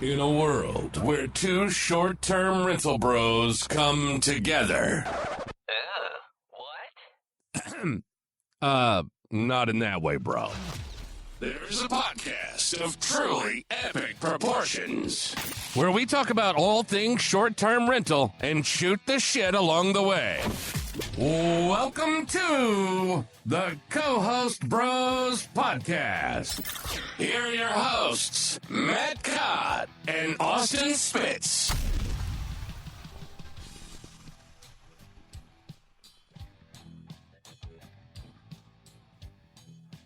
In a world where two short-term rental bros come together. What? Not in that way, bro. There's a podcast of truly epic proportions where we talk about all things short-term rental and shoot the shit along the way. Welcome to the Co-Host Bros Podcast. Here are your hosts, Matt Codd and Austin Spitz.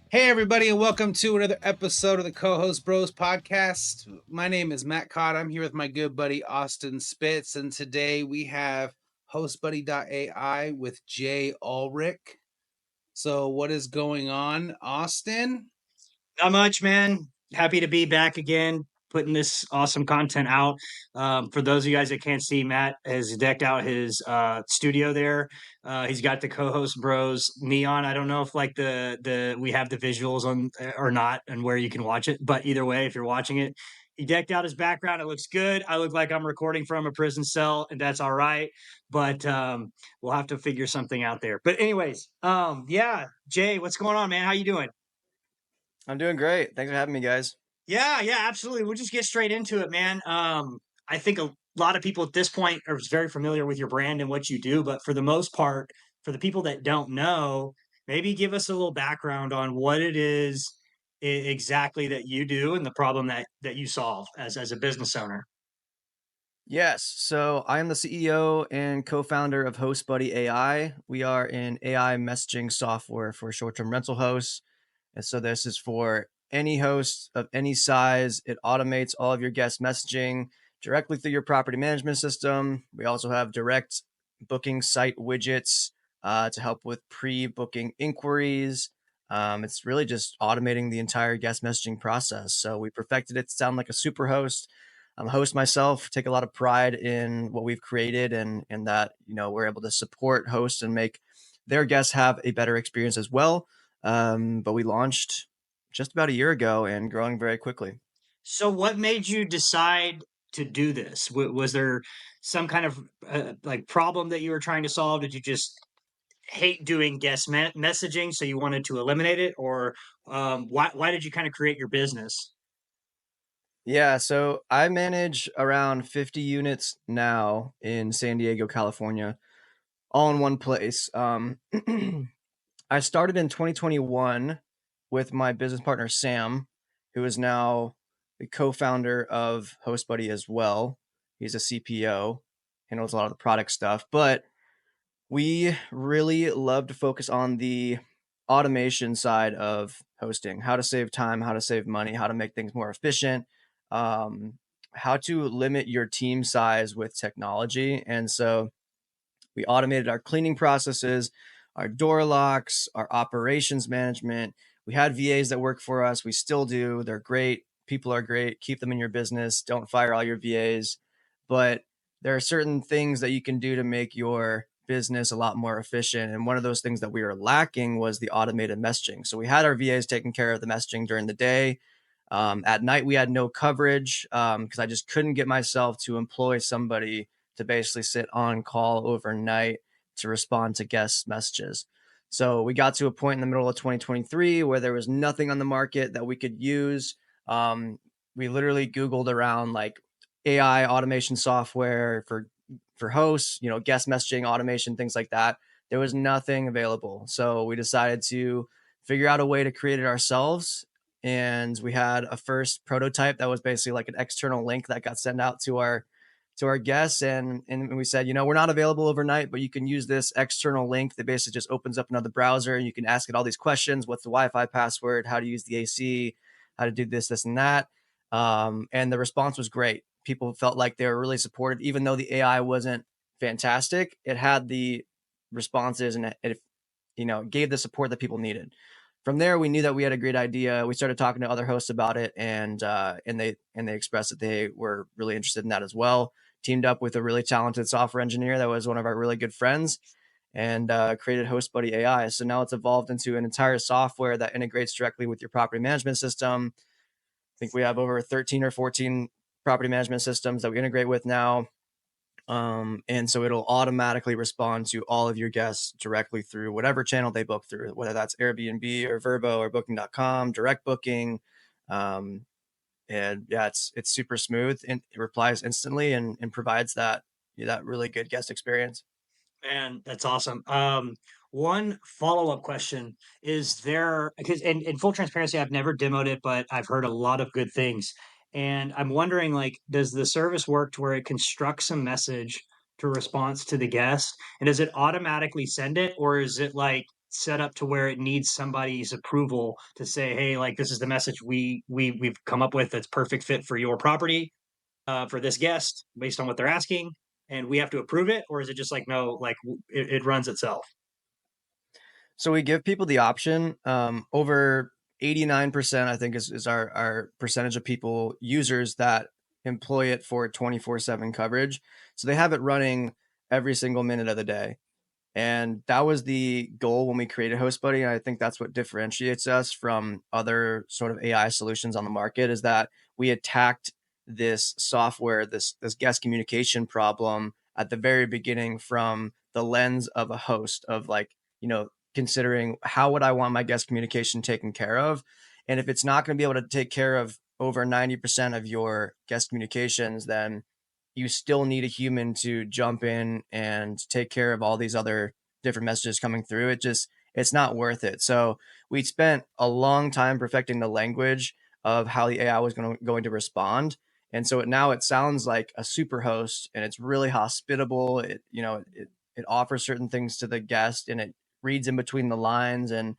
Hey, everybody, and welcome to another episode of the Co-Host Bros Podcast. My name is Matt Codd. I'm here with my good buddy, Austin Spitz, and today we have HostBuddy.ai with Jay Ullrich. So what is going on, Austin? Not much, man. Happy to be back again, putting this awesome content out. For those of you guys that can't see, Matt has decked out his studio there. He's got the Co-Host Bros neon. I don't know if like the we have the visuals on or not, and where you can watch it. But either way, if you're watching it, he decked out his background. It looks good. I look like I'm recording from a prison cell, and that's all right. But we'll have to figure something out there. But anyways, yeah, Jay, what's going on, man? How you doing? I'm doing great. Thanks for having me, guys. Yeah, absolutely. We'll just get straight into it, man. I think a lot of people at this point are very familiar with your brand and what you do, but for the most part, for the people that don't know, maybe give us a little background on what it is exactly that you do and the problem that you solve as a business owner. Yes. So I am the CEO and co-founder of HostBuddy AI. We are an AI messaging software for short-term rental hosts. And so this is for any host of any size. It automates all of your guest messaging directly through your property management system. We also have direct booking site widgets to help with pre-booking inquiries. It's really just automating the entire guest messaging process. So we perfected it to sound like a super host. I'm a host myself, take a lot of pride in what we've created and that, we're able to support hosts and make their guests have a better experience as well. But we launched just about a year ago and growing very quickly. So what made you decide to do this? Was there some kind of like problem that you were trying to solve? Did you just hate doing guest messaging, so you wanted to eliminate it? Or why did you kind of create your business? Yeah, so I manage around 50 units now in San Diego, California, all in one place. I started in 2021 with my business partner, Sam, who is now the co-founder of HostBuddy as well. He's a CPO, handles a lot of the product stuff, but we really love to focus on the automation side of hosting, how to save time, how to save money, how to make things more efficient, how to limit your team size with technology. And so we automated our cleaning processes, our door locks, our operations management. We had VAs that work for us. We still do. They're great. People are great. Keep them in your business. Don't fire all your VAs. But there are certain things that you can do to make your business a lot more efficient. And one of those things that we were lacking was the automated messaging. So we had our VAs taking care of the messaging during the day. At night, we had no coverage because I just couldn't get myself to employ somebody to basically sit on call overnight to respond to guest messages. So we got to a point in the middle of 2023 where there was nothing on the market that we could use. We literally Googled around like AI automation software for hosts, guest messaging automation, things like that. There was nothing available. So we decided to figure out a way to create it ourselves. And we had a first prototype that was basically like an external link that got sent out to our guests. And we said, we're not available overnight, but you can use this external link that basically just opens up another browser and you can ask it all these questions. What's the Wi-Fi password? How to use the AC? How to do this, and that. And the response was great. People felt like they were really supported, even though the AI wasn't fantastic. It had the responses and it gave the support that people needed. From there, we knew that we had a great idea. We started talking to other hosts about it, and they expressed that they were really interested in that as well. Teamed up with a really talented software engineer that was one of our really good friends, and created HostBuddy AI. So now it's evolved into an entire software that integrates directly with your property management system. I think we have over 13 or 14 property management systems that we integrate with now. And so it'll automatically respond to all of your guests directly through whatever channel they book through, whether that's Airbnb or Vrbo or booking.com, direct booking. And yeah, it's super smooth and it replies instantly and provides that really good guest experience. Man, that's awesome. One follow-up question is there, because in full transparency, I've never demoed it, but I've heard a lot of good things. And I'm wondering, like, does the service work to where it constructs a message to response to the guest? And does it automatically send it, or is it like set up to where it needs somebody's approval to say, hey, like this is the message we've come up with that's perfect fit for your property, for this guest based on what they're asking, and we have to approve it? Or is it just like, no, like it runs itself? So we give people the option. Over 89%, I think, is our percentage of people, users that employ it for 24/7 coverage. So they have it running every single minute of the day. And that was the goal when we created HostBuddy. And I think that's what differentiates us from other sort of AI solutions on the market, is that we attacked this software, this guest communication problem at the very beginning from the lens of a host, of like, considering how would I want my guest communication taken care of? And if it's not going to be able to take care of over 90% of your guest communications, then you still need a human to jump in and take care of all these other different messages coming through. It's not worth it. So we spent a long time perfecting the language of how the AI was going to respond. And so now it sounds like a super host, and it's really hospitable. It offers certain things to the guest, and it reads in between the lines, and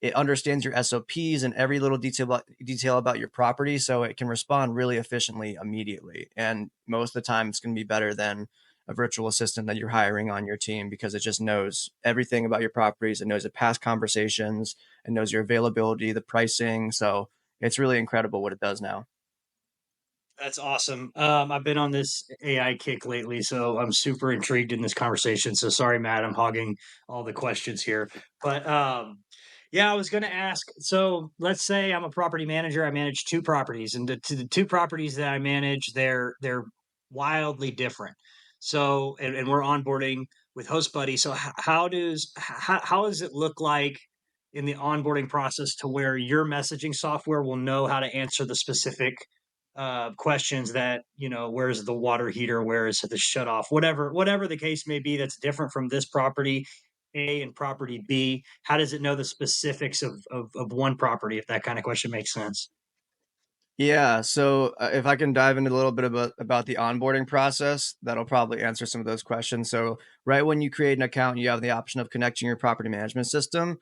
it understands your SOPs and every little detail about your property, so it can respond really efficiently immediately. And most of the time, it's going to be better than a virtual assistant that you're hiring on your team, because it just knows everything about your properties. It knows the past conversations. It knows your availability, the pricing. So it's really incredible what it does now. That's awesome. I've been on this AI kick lately, so I'm super intrigued in this conversation. So sorry, Matt, I'm hogging all the questions here. But yeah, I was going to ask. So let's say I'm a property manager. I manage two properties, and the two properties that I manage, they're wildly different. So and we're onboarding with HostBuddy. So how does it look like in the onboarding process to where your messaging software will know how to answer the specific questions that, where's the water heater, where is the shut off, whatever the case may be, that's different from this property A and property B? How does it know the specifics of one property, if that kind of question makes sense? Yeah. So if I can dive into a little bit about the onboarding process, that'll probably answer some of those questions. So right when you create an account, you have the option of connecting your property management system.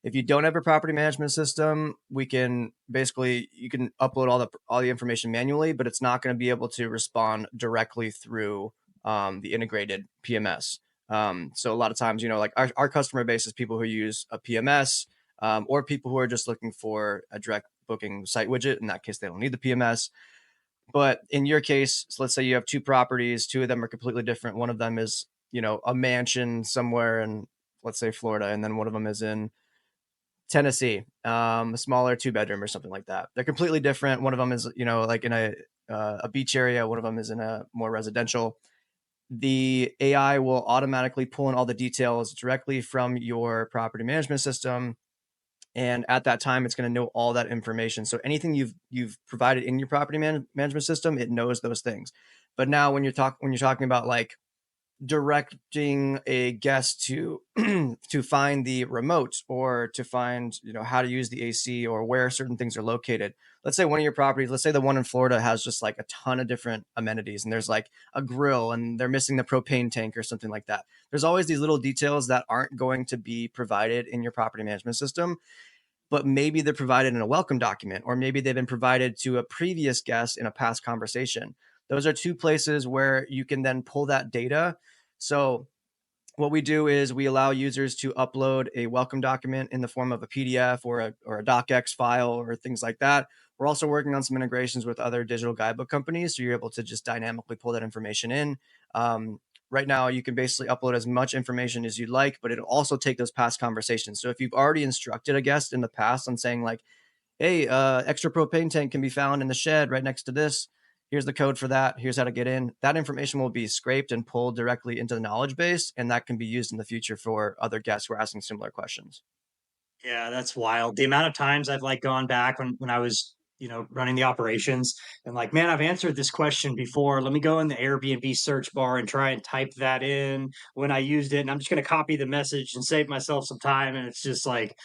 If you don't have a property management system, you can upload all the information manually, but it's not going to be able to respond directly through the integrated PMS. So a lot of times, like our customer base is people who use a PMS, or people who are just looking for a direct booking site widget. In that case, they don't need the PMS. But in your case, so let's say you have two properties, two of them are completely different. One of them is, a mansion somewhere in, let's say, Florida, and then one of them is in Tennessee, a smaller 2-bedroom or something like that. They're completely different. One of them is, like in a beach area. One of them is in a more residential. The AI will automatically pull in all the details directly from your property management system. And at that time, it's going to know all that information. So anything you've provided in your property management system, it knows those things. But now when you're talking about like directing a guest to to find the remote, or to find how to use the AC, or where certain things are located. Let's say one of your properties, let's say the one in Florida, has just like a ton of different amenities, and there's like a grill and they're missing the propane tank or something like that. There's always these little details that aren't going to be provided in your property management system, but maybe they're provided in a welcome document, or maybe they've been provided to a previous guest in a past conversation. Those are two places where you can then pull that data. So what we do is we allow users to upload a welcome document in the form of a PDF or a docx file or things like that. We're also working on some integrations with other digital guidebook companies, so you're able to just dynamically pull that information in. Right now, you can basically upload as much information as you'd like, but it'll also take those past conversations. So if you've already instructed a guest in the past on saying like, hey, extra propane tank can be found in the shed right next to this, here's the code for that, here's how to get in. That information will be scraped and pulled directly into the knowledge base, and that can be used in the future for other guests who are asking similar questions. Yeah, that's wild. The amount of times I've like gone back when I was, running the operations and like, man, I've answered this question before. Let me go in the Airbnb search bar and try and type that in when I used it. And I'm just going to copy the message and save myself some time. And it's just like,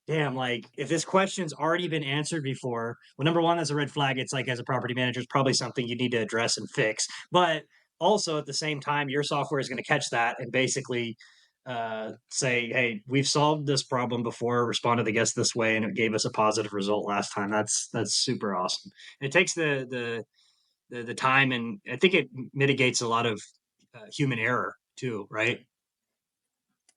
damn, like if this question's already been answered before, well, number one, that's a red flag. It's like as a property manager, it's probably something you need to address and fix. But also at the same time, your software is going to catch that and basically say, hey, we've solved this problem before, responded to guests this way, and it gave us a positive result last time. That's super awesome. And it takes the time, and I think it mitigates a lot of human error too, right?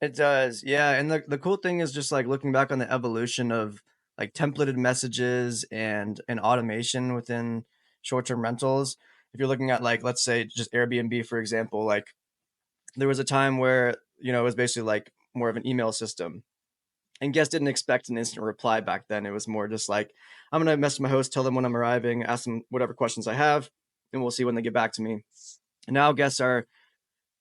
It does, yeah. And the cool thing is just like looking back on the evolution of like templated messages and automation within short-term rentals. If you're looking at like, let's say just Airbnb, for example, like there was a time where, it was basically like more of an email system, and guests didn't expect an instant reply back then. It was more just like, I'm going to message my host, tell them when I'm arriving, ask them whatever questions I have, and we'll see when they get back to me. And now guests are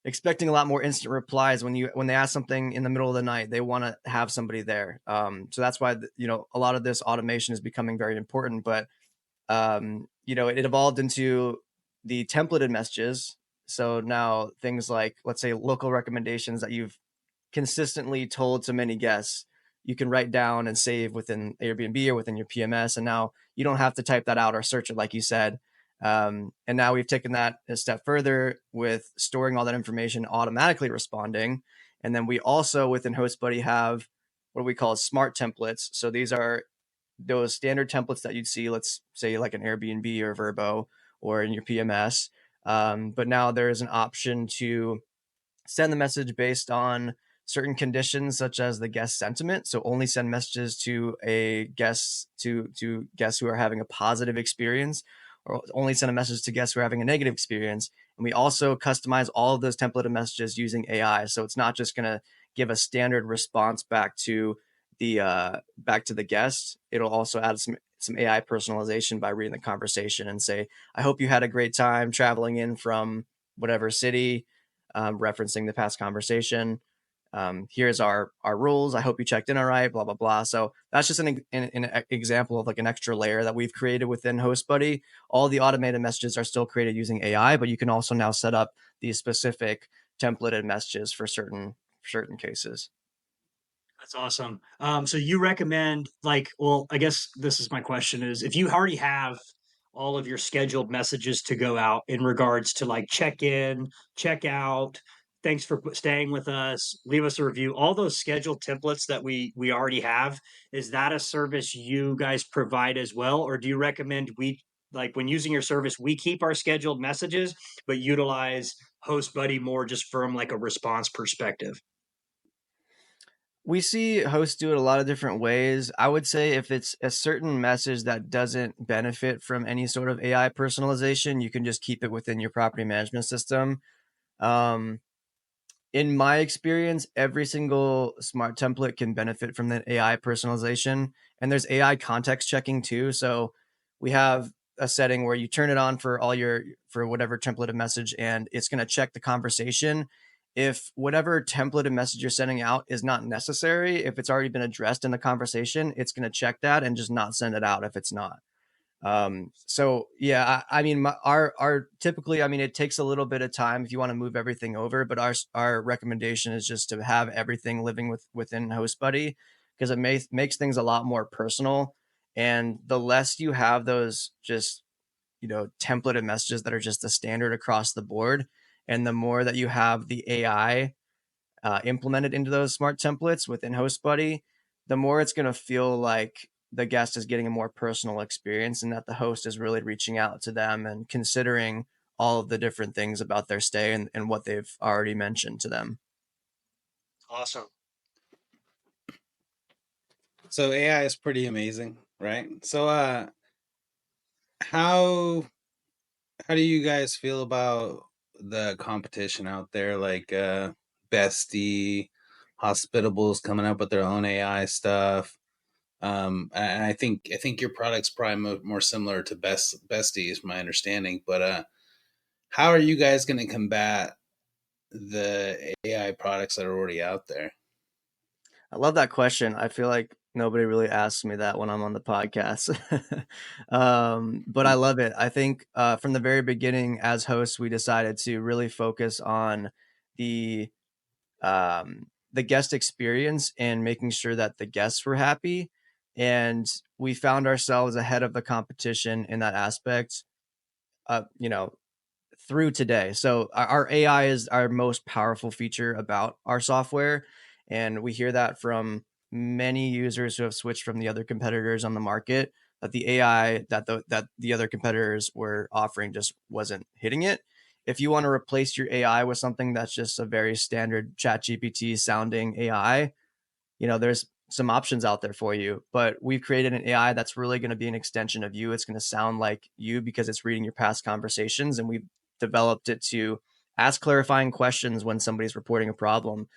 expecting a lot more instant replies when they ask something in the middle of the night. They want to have somebody there. So that's why a lot of this automation is becoming very important. But it evolved into the templated messages. So now things like, let's say, local recommendations that you've consistently told to many guests, you can write down and save within Airbnb or within your PMS. And now you don't have to type that out or search it, like you said. And now we've taken that a step further with storing all that information, automatically responding. And then we also within HostBuddy have what we call smart templates. So these are those standard templates that you'd see, let's say like an Airbnb or Verbo or in your PMS. But now there is an option to send the message based on certain conditions, such as the guest sentiment. So only send messages to guests who are having a positive experience, or only send a message to guests who are having a negative experience. And we also customize all of those templated messages using AI. So it's not just going to give a standard response back to the guest. It'll also add some AI personalization by reading the conversation and say, I hope you had a great time traveling in from whatever city, referencing the past conversation. Here's our rules. I hope you checked in all right, blah, blah, blah. So that's just an example of like an extra layer that we've created within HostBuddy. All the automated messages are still created using AI, but you can also now set up these specific templated messages for certain cases. That's awesome. So you recommend well, I guess this is my question is if you already have all of your scheduled messages to go out in regards to like check in, check out, thanks for staying with us, leave us a review, all those scheduled templates that we already have, is that a service you guys provide as well? Or do you recommend when using your service, we keep our scheduled messages, but utilize HostBuddy more just from like a response perspective? We see hosts do it a lot of different ways. I would say if it's a certain message that doesn't benefit from any sort of AI personalization, you can just keep it within your property management system. Um, in my experience, every single smart template can benefit from the AI personalization. And there's AI context checking too. So we have a setting where you turn it on for whatever templated message, and it's going to check the conversation. If whatever templated message you're sending out is not necessary, if it's already been addressed in the conversation, it's going to check that and just not send it out if it's not. So yeah, I mean, our typically, I mean, it takes a little bit of time if you want to move everything over, but our recommendation is just to have everything living within HostBuddy, because it makes things a lot more personal. And the less you have those just, templated messages that are just the standard across the board, and the more that you have the AI implemented into those smart templates within HostBuddy, the more it's going to feel like the guest is getting a more personal experience, and that the host is really reaching out to them and considering all of the different things about their stay and what they've already mentioned to them. Awesome. So AI is pretty amazing, right? So how do you guys feel about the competition out there, like Bestie, Hospitables coming up with their own AI stuff? And I think your product's probably more similar to Besties, my understanding. But how are you guys going to combat the AI products that are already out there? I love that question. I feel like nobody really asks me that when I'm on the podcast. But I love it. I think from the very beginning, as hosts, we decided to really focus on the the guest experience and making sure that the guests were happy. And we found ourselves ahead of the competition in that aspect. You know, through today. So our AI is our most powerful feature about our software. And we hear that from many users who have switched from the other competitors on the market, that the AI that the other competitors were offering just wasn't hitting it. If you want to replace your AI with something that's just a very standard chat GPT sounding AI, there's some options out there for you, but we've created an AI that's really going to be an extension of you. It's going to sound like you because it's reading your past conversations, and we've developed it to ask clarifying questions when somebody's reporting a problem,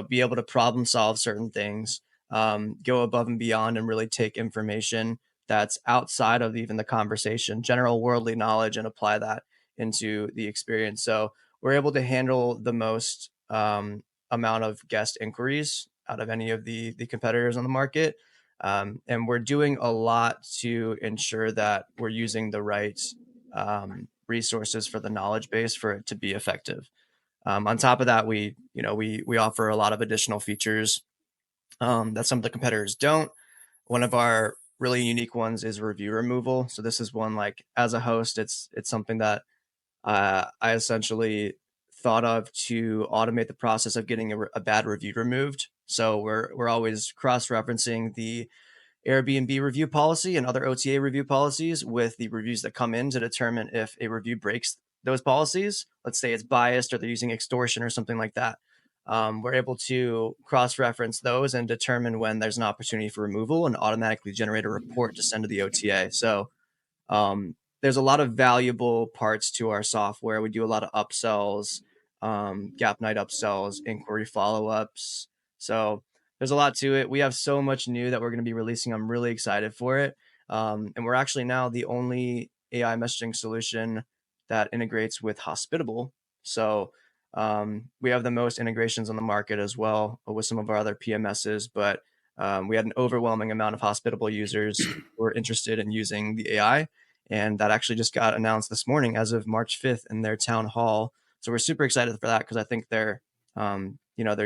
be able to problem solve certain things, go above and beyond and really take information that's outside of even the conversation, general worldly knowledge, and apply that into the experience. So we're able to handle the most amount of guest inquiries out of any of the competitors on the market. And we're doing a lot to ensure that we're using the right resources for the knowledge base for it to be effective. On top of that, we offer a lot of additional features that some of the competitors don't. One of our really unique ones is review removal. So this is one, like, as a host, it's something that I essentially thought of to automate the process of getting a bad review removed. So we're always cross-referencing the Airbnb review policy and other OTA review policies with the reviews that come in to determine if a review breaks those policies. Let's say it's biased or they're using extortion or something like that. We're able to cross-reference those and determine when there's an opportunity for removal and automatically generate a report to send to the OTA. So there's a lot of valuable parts to our software. We do a lot of upsells, gap night upsells, inquiry follow-ups. So there's a lot to it. We have so much new that we're going to be releasing. I'm really excited for it. And we're actually now the only AI messaging solution that integrates with Hospitable. So we have the most integrations on the market as well with some of our other PMSs, but we had an overwhelming amount of Hospitable users who were interested in using the AI. And that actually just got announced this morning as of March 5th in their town hall. So we're super excited for that because I think their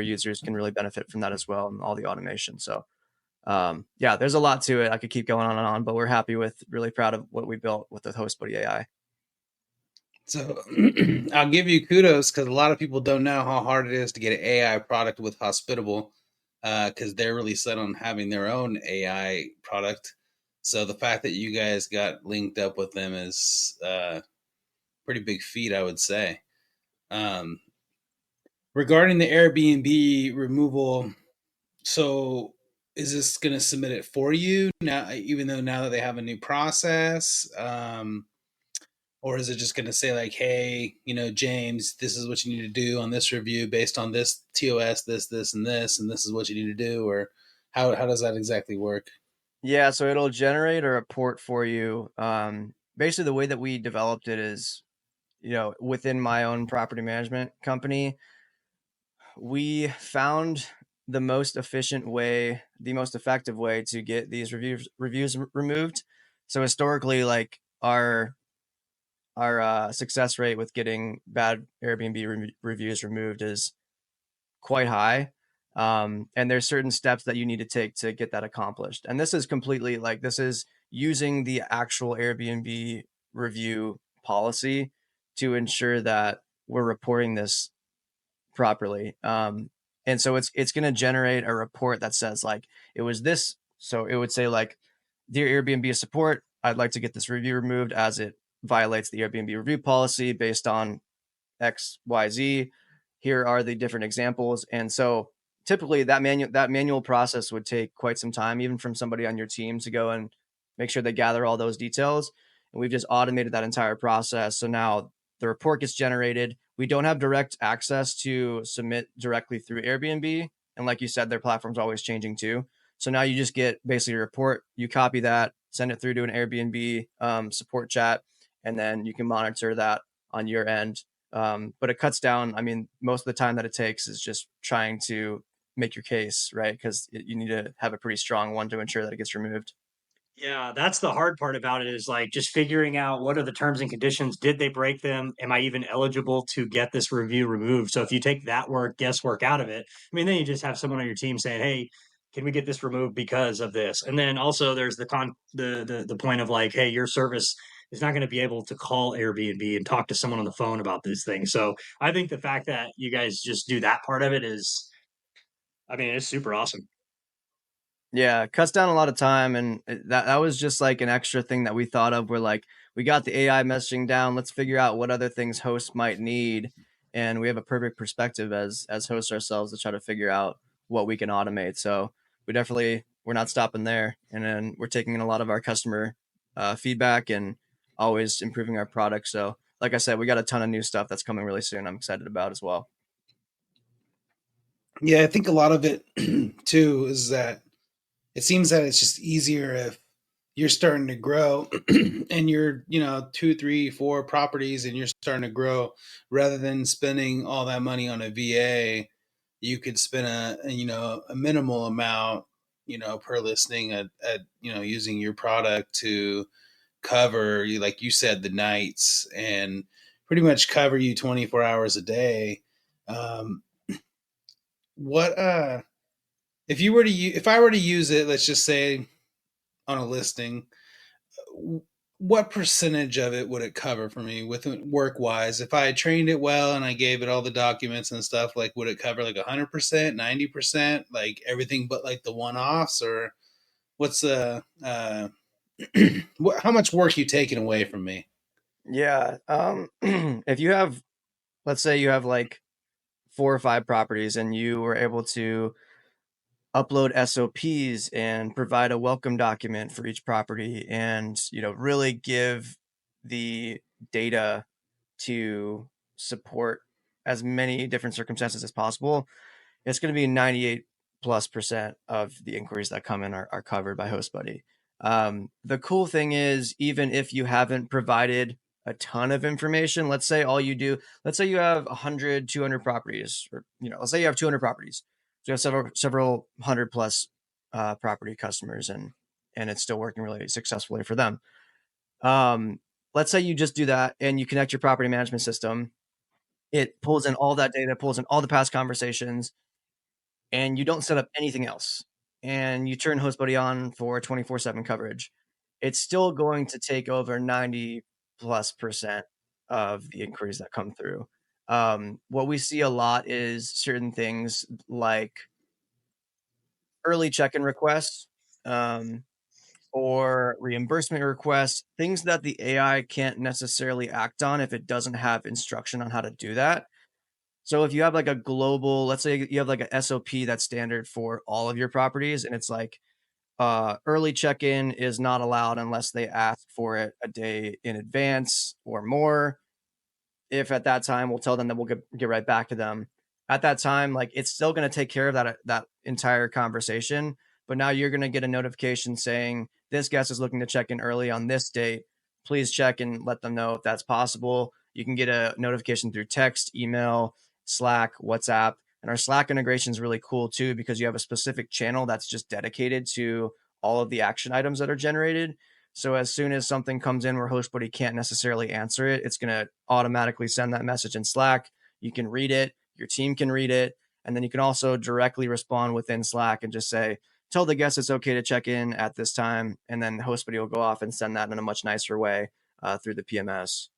users can really benefit from that as well, and all the automation. So yeah, there's a lot to it. I could keep going on and on, but we're really proud of what we built with the HostBuddy AI. So I'll give you kudos because a lot of people don't know how hard it is to get an AI product with Hospitable because they're really set on having their own AI product. So the fact that you guys got linked up with them is pretty big feat, I would say. Regarding the Airbnb removal, so is this going to submit it for you now, even though now that they have a new process? Or is it just going to say like, hey, James, this is what you need to do on this review based on this TOS, this, and this is what you need to do? Or how does that exactly work? Yeah, so it'll generate a report for you. Basically, the way that we developed it is, within my own property management company, we found the most effective way to get these reviews removed. So historically, like our success rate with getting bad Airbnb reviews removed is quite high. And there's certain steps that you need to take to get that accomplished. And this is completely this is using the actual Airbnb review policy to ensure that we're reporting this properly. And so it's going to generate a report that says it was this. So it would say dear Airbnb support, I'd like to get this review removed as it violates the Airbnb review policy based on X, Y, Z. Here are the different examples. And so typically that manual process would take quite some time, even from somebody on your team, to go and make sure they gather all those details. And we've just automated that entire process. So now the report gets generated. We don't have direct access to submit directly through Airbnb. And like you said, their platform's always changing too. So now you just get basically a report, you copy that, send it through to an Airbnb support chat, and then you can monitor that on your end. But it cuts down, I mean, most of the time that it takes is just trying to make your case, right? Because you need to have a pretty strong one to ensure that it gets removed. Yeah, that's the hard part about it is like just figuring out what are the terms and conditions. Did they break them? Am I even eligible to get this review removed? So if you take that guesswork out of it, I mean, then you just have someone on your team saying, "Hey, can we get this removed because of this?" And then also there's the point of like, "Hey, your service is not going to be able to call Airbnb and talk to someone on the phone about these things." So I think the fact that you guys just do that part of it is, I mean, it's super awesome. Yeah, it cuts down a lot of time, and that was just like an extra thing that we thought of. We're like, we got the AI messaging down. Let's figure out what other things hosts might need, and we have a perfect perspective as hosts ourselves to try to figure out what we can automate. So we're not stopping there, and then we're taking in a lot of our customer feedback and always improving our product. So, like I said, we got a ton of new stuff that's coming really soon. I'm excited about as well. Yeah, I think a lot of it too is that it seems that it's just easier if you're starting to grow and you're, 2, 3, 4 properties and you're starting to grow rather than spending all that money on a VA. You could spend a minimal amount, per listing at using your product to cover you, like you said, the nights and pretty much cover you 24 hours a day. Um, what if I were to use it, let's just say on a listing, what percentage of it would it cover for me with work wise? If I trained it well and I gave it all the documents and stuff, like would it cover like 100%, 90%, like everything but like the one offs, or what's how much work you taking away from me? Yeah, if you have, let's say you have like 4 or 5 properties and you were able to upload SOPs and provide a welcome document for each property and, really give the data to support as many different circumstances as possible, it's going to be 98+% of the inquiries that come in are covered by HostBuddy. The cool thing is, even if you haven't provided a ton of information, let's say you have 100, 200 properties, or, let's say you have 200 properties. So you have several hundred plus property customers, and it's still working really successfully for them. Let's say you just do that and you connect your property management system. It pulls in all that data, pulls in all the past conversations, and you don't set up anything else. And you turn HostBuddy on for 24/7 coverage. It's still going to take over 90+% of the inquiries that come through. What we see a lot is certain things like early check-in requests, or reimbursement requests, things that the AI can't necessarily act on if it doesn't have instruction on how to do that. So if you have like a global, let's say you have like a SOP that's standard for all of your properties, and it's like early check-in is not allowed unless they ask for it a day in advance or more. If at that time, we'll tell them that we'll get right back to them. At that time, like it's still going to take care of that entire conversation. But now you're going to get a notification saying this guest is looking to check in early on this date. Please check and let them know if that's possible. You can get a notification through text, email, Slack, WhatsApp. And our Slack integration is really cool too, because you have a specific channel that's just dedicated to all of the action items that are generated. So as soon as something comes in where HostBuddy can't necessarily answer it, it's going to automatically send that message in Slack. You can read it, your team can read it, and then you can also directly respond within Slack and just say, tell the guest it's okay to check in at this time, and then HostBuddy will go off and send that in a much nicer way through the PMS.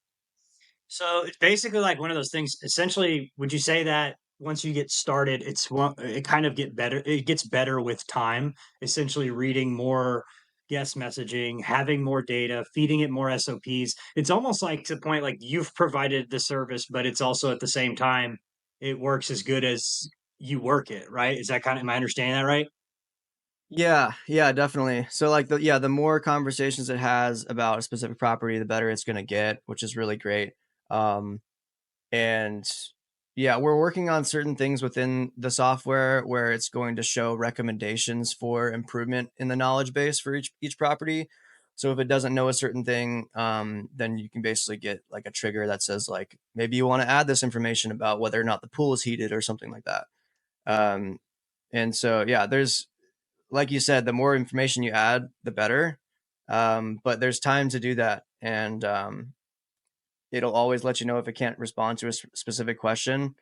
So it's basically like one of those things. Essentially, would you say that once you get started, it kind of get better. It gets better with time. Essentially, reading more guest messaging, having more data, feeding it more SOPs. It's almost like to the point like you've provided the service, but it's also at the same time it works as good as you work it. Right? Is that kind of, am I understanding that right? Yeah, definitely. So like the more conversations it has about a specific property, the better it's going to get, which is really great. And Yeah, we're working on certain things within the software where it's going to show recommendations for improvement in the knowledge base for each property. So if it doesn't know a certain thing, then you can basically get like a trigger that says like maybe you want to add this information about whether or not the pool is heated or something like that. Um, and so yeah, there's like you said, the more information you add, the better. But there's time to do that, and it'll always let you know if it can't respond to a specific question.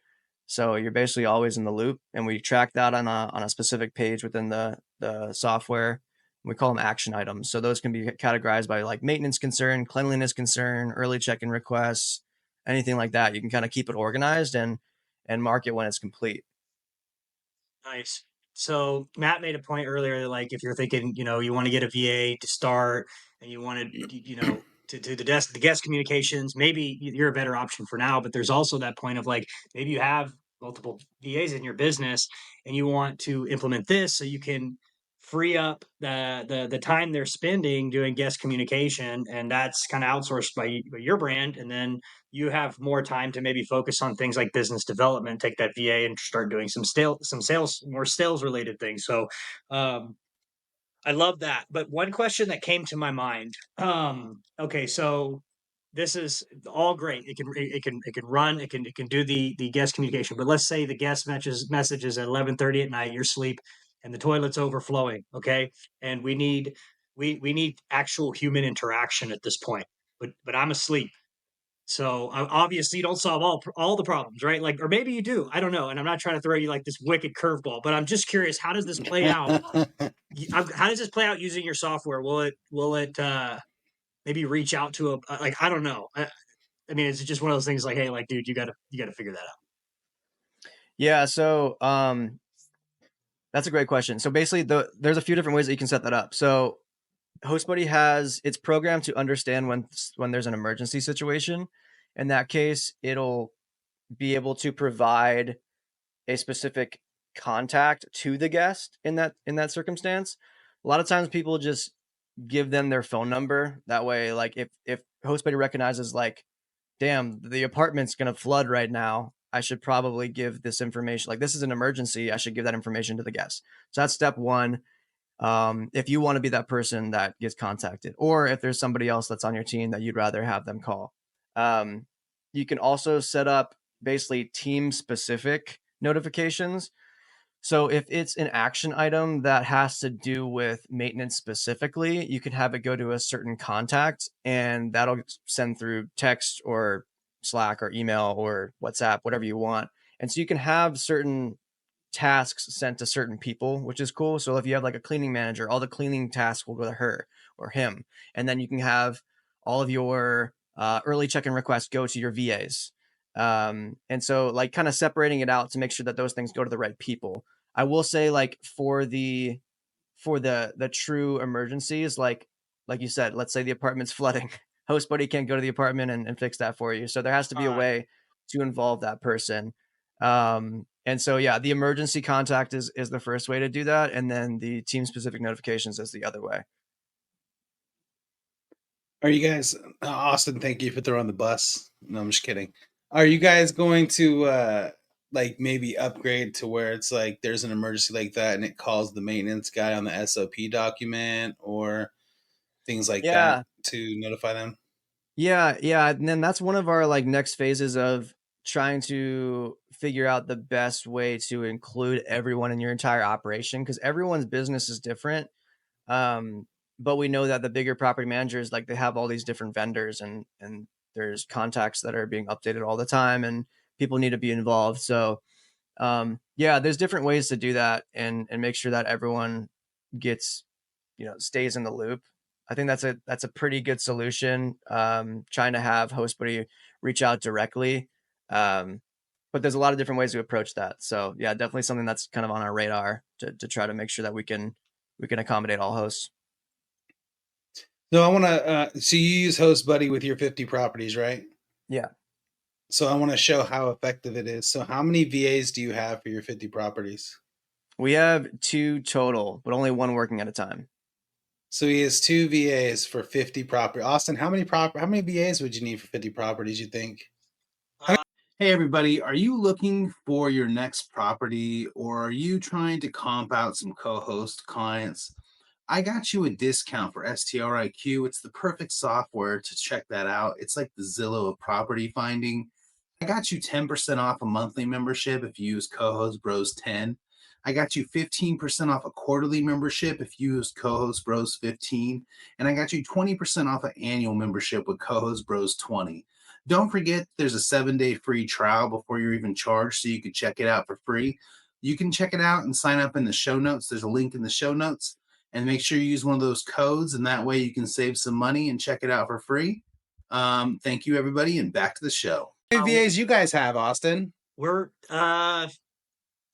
So you're basically always in the loop, and we track that on a specific page within the software. We call them action items. So those can be categorized by like maintenance concern, cleanliness concern, early check-in requests, anything like that. You can kind of keep it organized and mark it when it's complete. Nice. So Matt made a point earlier that like if you're thinking, you want to get a VA to start and you want to do the guest communications, maybe you're a better option for now. But there's also that point of like maybe you have multiple VAs in your business and you want to implement this so you can free up the time they're spending doing guest communication, and that's kind of outsourced by your brand, and then you have more time to maybe focus on things like business development, take that VA and start doing some sales, more sales related things. So I love that. But one question that came to my mind, okay, so this is all great. It can run, it can do the guest communication. But let's say the guest messages at 11:30 at night, you're asleep and the toilet's overflowing, okay? And we need actual human interaction at this point. But I'm asleep. So obviously you don't solve all the problems, right? Like, or maybe you do. I don't know. And I'm not trying to throw you like this wicked curveball, but I'm just curious. How does this play out? How does this play out using your software? Will it maybe reach out to a like I don't know. I mean, it's just one of those things like, hey, like, dude, you gotta figure that out. Yeah, so that's a great question. So basically, there's a few different ways that you can set that up. So HostBuddy has it's programmed to understand when there's an emergency situation. In that case, it'll be able to provide a specific contact to the guest in that circumstance. A lot of times, people just give them their phone number. That way, like if HostBuddy recognizes like, damn, the apartment's gonna flood right now, I should probably give this information. Like this is an emergency, I should give that information to the guest. So that's step one. If you want to be that person that gets contacted, or if there's somebody else that's on your team that you'd rather have them call. You can also set up basically team specific notifications. So if it's an action item that has to do with maintenance specifically, you can have it go to a certain contact and that'll send through text or Slack or email or WhatsApp, whatever you want. And so you can have certain tasks sent to certain people, which is cool. So if you have like a cleaning manager, all the cleaning tasks will go to her or him. And then you can have all of your early check-in requests go to your VAs. And so like kind of separating it out to make sure that those things go to the right people. I will say like for the true emergencies, like you said, let's say the apartment's flooding. HostBuddy can't go to the apartment and fix that for you. So there has to be a way to involve that person. And so, yeah, the emergency contact is the first way to do that. And then the team specific notifications is the other way. Are you guys, Austin, thank you for throwing the bus. No, I'm just kidding. Are you guys going to like maybe upgrade to where it's like there's an emergency like that and it calls the maintenance guy on the SOP document or things like that to notify them? Yeah. And then that's one of our like next phases of trying to figure out the best way to include everyone in your entire operation, because everyone's business is different. But we know that the bigger property managers, like they have all these different vendors and there's contacts that are being updated all the time and people need to be involved. So there's different ways to do that and make sure that everyone gets, stays in the loop. I think that's a pretty good solution. Trying to have HostBuddy reach out directly. But there's a lot of different ways to approach that. So yeah, definitely something that's kind of on our radar to try to make sure that we can accommodate all hosts. So I want to, so you use HostBuddy with your 50 properties, right? Yeah. So I want to show how effective it is. So how many VAs do you have for your 50 properties? We have 2 total, but only one working at a time. So he has 2 VAs for 50 properties. Austin, how many VAs would you need for 50 properties, you think? Hey, everybody, are you looking for your next property or are you trying to comp out some co host clients? I got you a discount for STRIQ. It's the perfect software to check that out. It's like the Zillow of property finding. I got you 10% off a monthly membership if you use Co-host Bros 10. I got you 15% off a quarterly membership if you use Co-host Bros 15. And I got you 20% off an annual membership with Co-host Bros 20. Don't forget there's a 7-day free trial before you're even charged, so you can check it out for free. You can check it out and sign up in the show notes. There's a link in the show notes. And make sure you use one of those codes, and that way you can save some money and check it out for free. Thank you, everybody, and back to the show. How many VAs you guys have, Austin? We're 5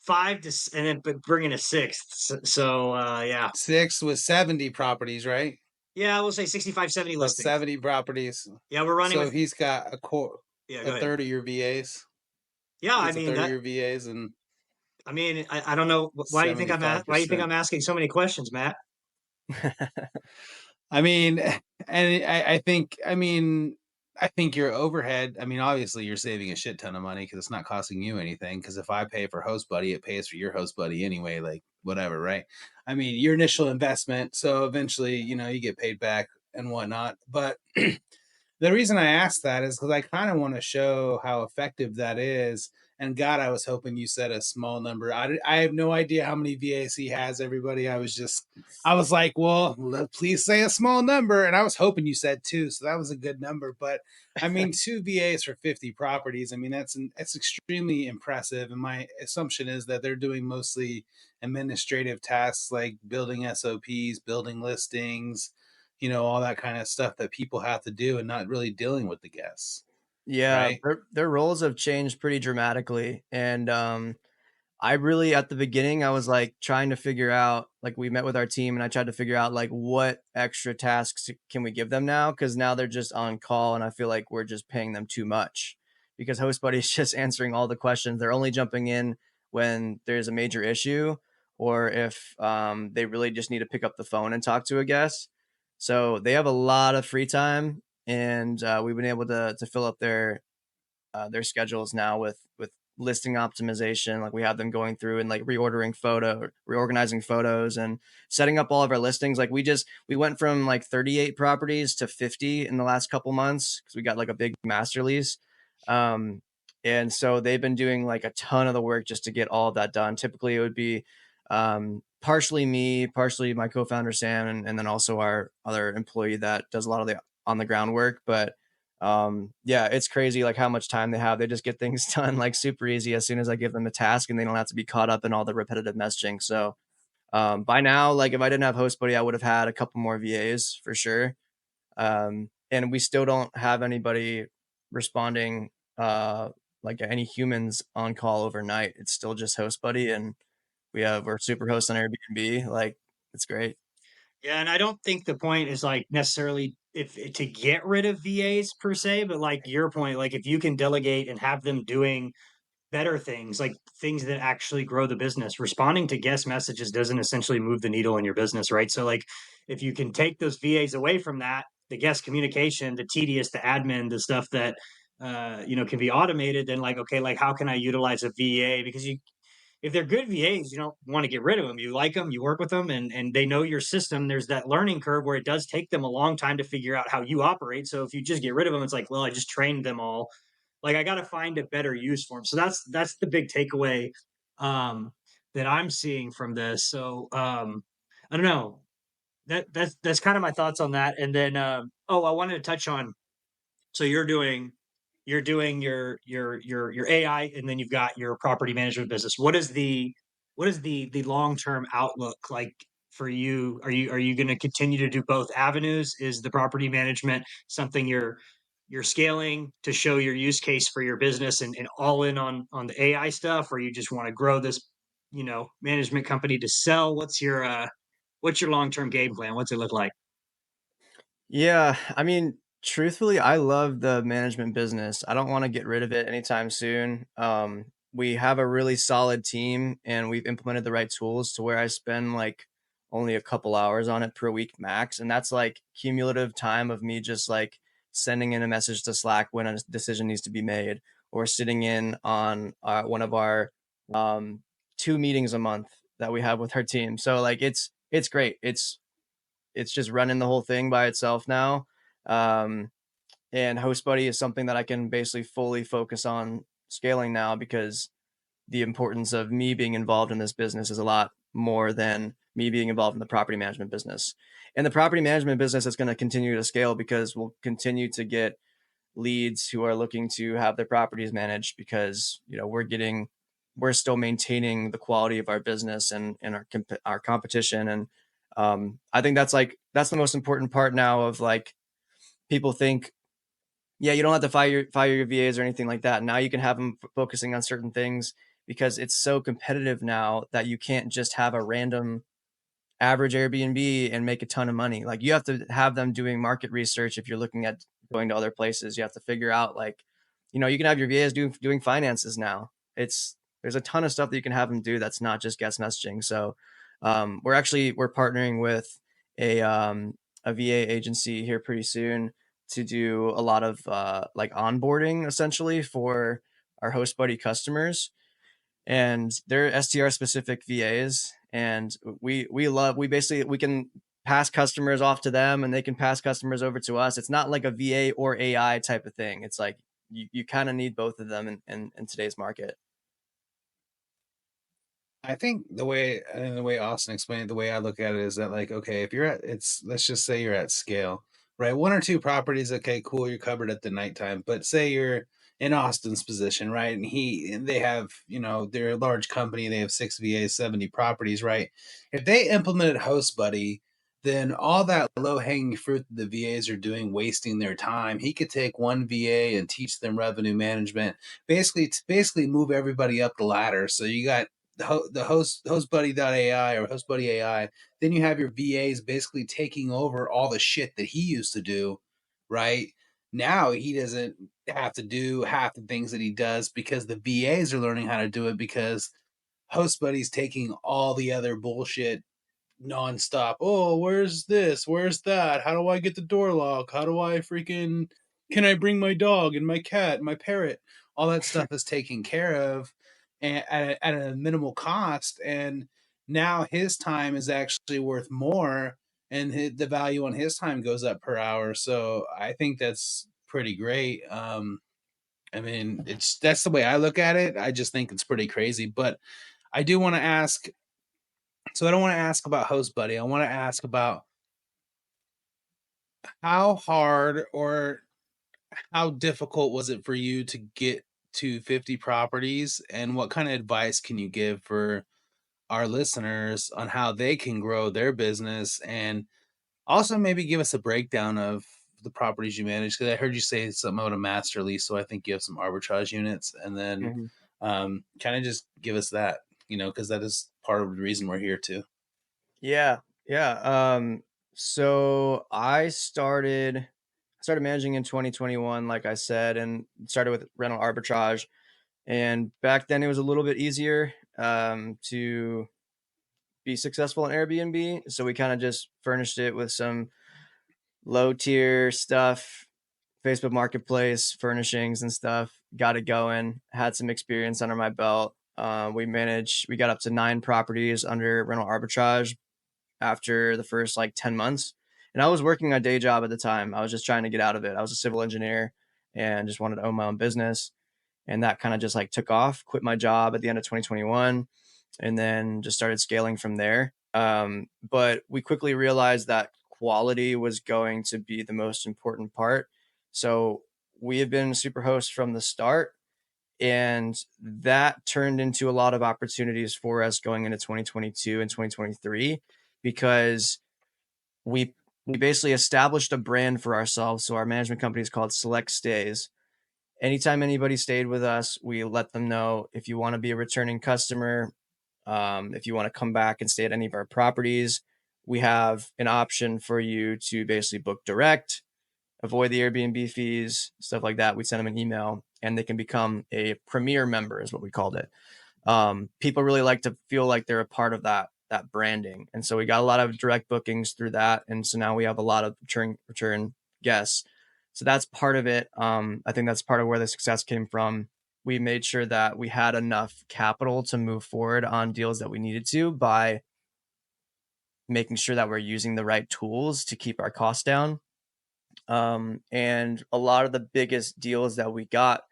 to, and then but bringing a sixth. So yeah, 6 with 70 properties, right? yeah, we'll say 65, 70 So listings. 70 properties. Yeah, we're running. So with, he's got a third of your VAs. Yeah, I a mean third that. of your VAs, and I don't know why do you think why do you think 75%. I'm asking so many questions, Matt? I mean, and I think your overhead, I mean, obviously you're saving a shit ton of money because it's not costing you anything. Because if I pay for Host Buddy, it pays for your Host Buddy anyway, like whatever, right? I mean, your initial investment. So eventually, you get paid back and whatnot. But the reason I asked that is because I kind of want to show how effective that is. And God, I was hoping you said a small number. I have no idea how many VAs he has, everybody. I was like, well, please say a small number. And I was hoping you said 2. So that was a good number. But I mean, 2 VAs for 50 properties. I mean, that's extremely impressive. And my assumption is that they're doing mostly administrative tasks like building SOPs, building listings, all that kind of stuff that people have to do and not really dealing with the guests. Yeah, Right? their roles have changed pretty dramatically. And I really, at the beginning, I was like trying to figure out, like we met with our team and I tried to figure out like what extra tasks can we give them now? Because now they're just on call and I feel like we're just paying them too much because Host Buddy is just answering all the questions. They're only jumping in when there's a major issue or if they really just need to pick up the phone and talk to a guest. So they have a lot of free time, and we've been able to fill up their schedules now with listing optimization. Like we have them going through and like reorganizing photos and setting up all of our listings. Like we went from like 38 properties to 50 in the last couple months because we got like a big master lease. And so they've been doing like a ton of the work just to get all of that done. Typically it would be partially me, partially my co-founder Sam, and then also our other employee that does a lot of the on the ground work. But yeah, it's crazy like how much time they have. They just get things done like super easy as soon as I give them a task, and they don't have to be caught up in all the repetitive messaging. So by now, like if I didn't have Host Buddy, I would have had a couple more VAs for sure. And we still don't have anybody responding like any humans on call overnight. It's still just Host Buddy, and we're super hosts on Airbnb. Like it's great. Yeah, and I don't think the point is like necessarily if to get rid of VAs per se, but like your point, like if you can delegate and have them doing better things, like things that actually grow the business. Responding to guest messages doesn't essentially move the needle in your business, right? So like if you can take those VAs away from that, the guest communication, the tedious, the admin, the stuff that can be automated, then like okay, like how can I utilize a VA? Because if they're good VAs, you don't want to get rid of them. You like them, you work with them, and they know your system. There's that learning curve where it does take them a long time to figure out how you operate. So if you just get rid of them, it's like, well, I just trained them all. Like I got to find a better use for them. So that's the big takeaway that I'm seeing from this. So I don't know. That's kind of my thoughts on that. And then I wanted to touch on. So you're doing your AI, and then you've got your property management business. What is the long-term outlook like for you? Are you going to continue to do both avenues? Is the property management something you're scaling to show your use case for your business and all in on the AI stuff, or you just want to grow this, management company to sell? What's your long-term game plan? What's it look like? Yeah, I mean, truthfully, I love the management business. I don't want to get rid of it anytime soon. We have a really solid team and we've implemented the right tools to where I spend like only a couple hours on it per week max. And that's like cumulative time of me just like sending in a message to Slack when a decision needs to be made, or sitting in on one of our 2 meetings a month that we have with our team. So like it's great. It's just running the whole thing by itself now. And Host Buddy is something that I can basically fully focus on scaling now, because the importance of me being involved in this business is a lot more than me being involved in the property management business. And the property management business is going to continue to scale because we'll continue to get leads who are looking to have their properties managed, because, you know, we're still maintaining the quality of our business and our competition. And I think that's the most important part now of like, people think, yeah, you don't have to fire your VAs or anything like that. Now you can have them focusing on certain things, because it's so competitive now that you can't just have a random average Airbnb and make a ton of money. Like, you have to have them doing market research. If you're looking at going to other places, you have to figure out, like, you know, you can have your VAs doing finances now. There's a ton of stuff that you can have them do that's not just guest messaging. So we're partnering with a VA agency here pretty soon to do a lot of like onboarding essentially for our Host Buddy customers, and they're STR specific VAs. And we can pass customers off to them and they can pass customers over to us. It's not like a VA or AI type of thing. It's like you kind of need both of them in today's market. I think the way Austin explained it, the way I look at it is that, like, okay, if let's just say you're at scale, right? 1 or 2 properties, okay, cool, you're covered at the nighttime. But say you're in Austin's position, right? And they have, you know, they're a large company, they have 6 VAs, 70 properties, right? If they implemented Host Buddy, then all that low hanging fruit that the VAs are doing, wasting their time, he could take one VA and teach them revenue management, basically move everybody up the ladder. So you got the hostbuddy.ai or hostbuddy AI, then you have your VAs basically taking over all the shit that he used to do, right? Now he doesn't have to do half the things that he does because the VAs are learning how to do it, because HostBuddy's taking all the other bullshit nonstop. Oh, where's this? Where's that? How do I get the door lock? How do I freaking, can I bring my dog and my cat and my parrot? All that stuff is taken care of at a minimal cost. And now his time is actually worth more, and the value on his time goes up per hour. So I think that's pretty great. I mean, that's the way I look at it. I just think it's pretty crazy. But I do want to ask, so I don't want to ask about Host Buddy. I want to ask about how hard or how difficult was it for you to get to 50 properties, and what kind of advice can you give for our listeners on how they can grow their business, and also maybe give us a breakdown of the properties you manage, because I heard you say something about a master lease, so I think you have some arbitrage units, and then kind of just give us that, you know, because that is part of the reason we're here too. Yeah. So I started managing in 2021, like I said, and started with rental arbitrage. And back then it was a little bit easier to be successful in Airbnb. So we kind of just furnished it with some low tier stuff, Facebook Marketplace furnishings and stuff, got it going, had some experience under my belt. We got up to 9 properties under rental arbitrage after the first like 10 months. And I was working a day job at the time. I was just trying to get out of it. I was a civil engineer and just wanted to own my own business. And that kind of just like took off, quit my job at the end of 2021, and then just started scaling from there. But we quickly realized that quality was going to be the most important part. So we have been Superhost from the start, and that turned into a lot of opportunities for us going into 2022 and 2023, because we basically established a brand for ourselves. So our management company is called Select Stays. Anytime anybody stayed with us, we let them know, if you want to be a returning customer, if you want to come back and stay at any of our properties, we have an option for you to basically book direct, avoid the Airbnb fees, stuff like that. We send them an email and they can become a premier member, is what we called it. People really like to feel like they're a part of that branding. And so we got a lot of direct bookings through that. And so now we have a lot of return guests. So that's part of it. I think that's part of where the success came from. we made sure that we had enough capital to move forward on deals that we needed to by making sure that we're using the right tools to keep our costs down. And a lot of the biggest deals that we got,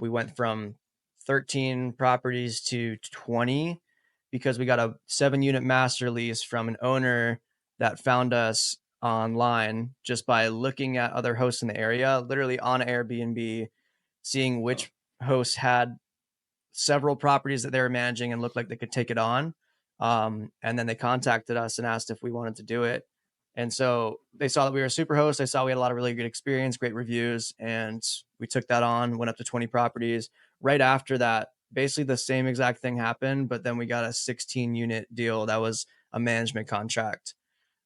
we went from 13 properties to 20 because we got a 7-unit master lease from an owner that found us online just by looking at other hosts in the area, literally on Airbnb, seeing which hosts had several properties that they were managing and looked like they could take it on. And then they contacted us and asked if we wanted to do it. And so they saw that we were a super host. They saw we had a lot of really good experience, great reviews, and we took that on, went up to 20 properties. Right after that, basically the same exact thing happened, but then we got a 16-unit deal that was a management contract.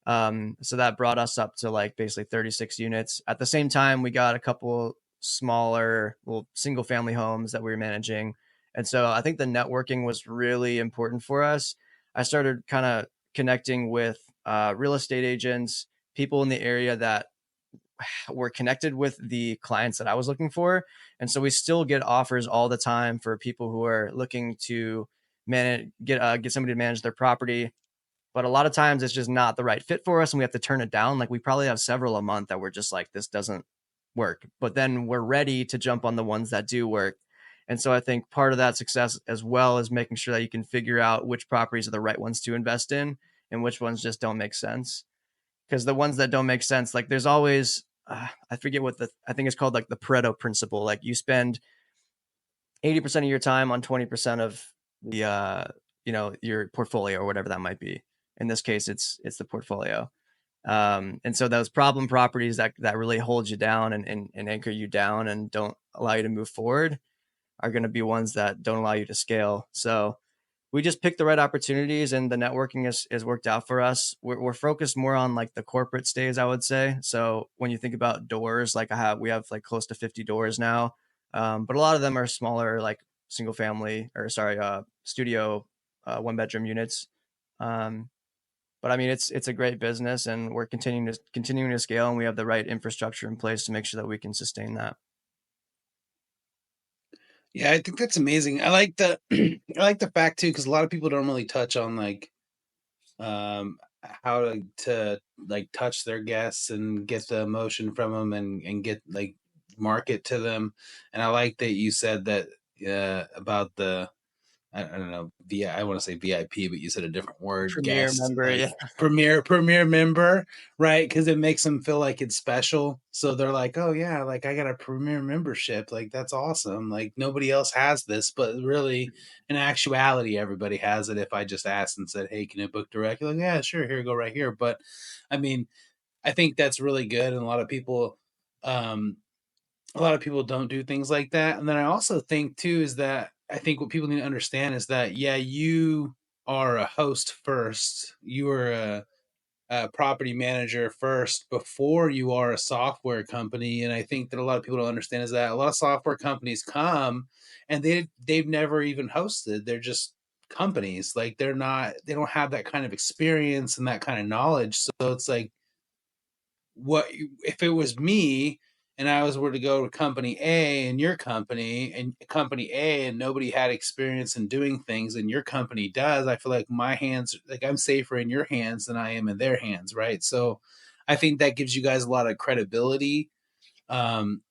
So that brought us up to like basically 36 units. At the same time, we got a couple smaller, single family homes that we were managing. And so I think the networking was really important for us. I started kind of connecting with real estate agents, people in the area that were connected with the clients that I was looking for. And so we still get offers all the time for people who are looking to get somebody to manage their property. But a lot of times it's just not the right fit for us and we have to turn it down. Like we probably have several a month that we're just like, this doesn't work. But then we're ready to jump on the ones that do work. And so I think part of that success as well is making sure that you can figure out which properties are the right ones to invest in and which ones just don't make sense. Because the ones that don't make sense, like there's always, I forget I think it's called like the Pareto principle. Like you spend 80% of your time on 20% of the, your portfolio or whatever that might be. In this case, it's the portfolio. And so those problem properties that really hold you down and anchor you down and don't allow you to move forward are going to be ones that don't allow you to scale. So we just picked the right opportunities and the networking has worked out for us. We're focused more on like the corporate stays, I would say. So when you think about doors, like we have like close to 50 doors now. But a lot of them are smaller, like single family studio, 1-bedroom units. But I mean, it's a great business and we're continuing to scale and we have the right infrastructure in place to make sure that we can sustain that. Yeah, I think that's amazing. I like the I like the fact too, because a lot of people don't really touch on like how to like touch their guests and get the emotion from them and get like market to them. And I like that you said that about the I don't know, I want to say VIP, but you said a different word. Premier Guest, member, like yeah. premier member, right? Because it makes them feel like it's special. So they're like, oh yeah, like I got a premier membership. Like that's awesome. Like nobody else has this, but really, in actuality, everybody has it. If I just asked and said, hey, can I book direct? You're like, yeah, sure, here, go right here. But I mean, I think that's really good, and um, a lot of people don't do things like that. And then I also think too is that I think what people need to understand is that yeah, you are a host first. You are a property manager first before you are a software company. And I think that a lot of people don't understand is that a lot of software companies come and they've never even hosted. They're just companies. Like they don't have that kind of experience and that kind of knowledge. So it's like what if it was me and I were to go to company A and your company and company A and nobody had experience in doing things and your company does, I feel like my hands, like I'm safer in your hands than I am in their hands, right? So I think that gives you guys a lot of credibility. Um,